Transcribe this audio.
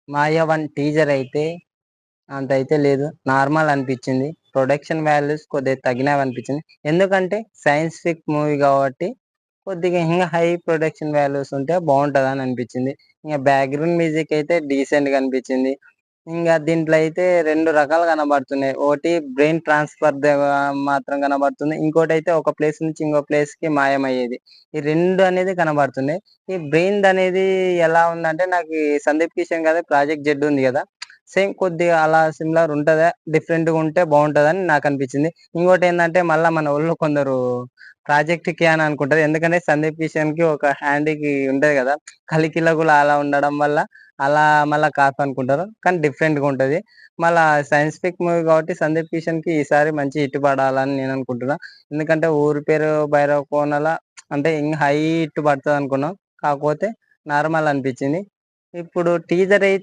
'మాయ 1' teaser అయితే అంతైతే లేదు. Normal అనిపిచ్చింది. ప్రొడక్షన్ వాల్యూస్ కొద్దిగా తగ్గినవనిపిచ్చింది. ఎందుకంటే సైంటిఫిక్ మూవీ గాబట్టి కొద్దిగా ఇంగ హై ప్రొడక్షన్ వాల్యూస్ ఉంటే బావుంటదని అనిపిచ్చింది. ఇంగ బ్యాక్‌గ్రౌండ్ మ్యూజిక్ అయితే డీసెంట్‌గా అనిపిచ్చింది. ఇంగ దీంట్లో అయితే 2 రకాలు కనబడుతున్నాయి. ఒకటి బ్రెయిన్ ట్రాన్స్‌ఫర్ మాత్రం కనబడుతుంది. ఇంకోటైతే ఒక ప్లేస్ నుంచి ఇంకో ప్లేస్‌కి మాయమయ్యేది. ఈ 2 అనేది కనబడుతున్నాయి. ఈ బ్రెయిన్‌దనేది ఎలా ఉందంటే నాకీ 'సందీప్ కిషన్' గారి 'ప్రాజెక్ట్ జెడ్' ఉంది గదా! సేమ్ కొద్దిగా అలా సిమిలర్ ఉంటదా? డిఫరెంట్‌గా ఉంటే బావుంటదని నాకనిపిచ్చింది. ఇంకోటేందంటే మళ్ళా మనోళ్ళు కొందరు ప్రాజెక్ట్ కే అని అనుకుంటారు. ఎందుకంటే 'సందీప్ కిషన్‌కి' ఒక హ్యాండ్‌కి ఉంటది గదా! కలికిల గూడా అలా ఉండడం వల్ల అలా మళ్ళా కాదనుకుంటారు. కానీ డిఫరెంట్‌గా ఉంటది. మళ్ళా సైంటిఫిక్ మూవీ కాబట్టి 'సందీప్ కిషన్‌కి' ఈసారి మంచి హిట్ పడాలని నేననుకుంటున్నా. ఎందుకంటే ఊరి పేరు 'భైరవ కోనల' అంటే ఇంగ హై హిట్ పడతదనుకున్నాం. కాకపోతే నార్మల్ అనిపిచ్చింది. ఇప్పుడు టీజర్ అయితే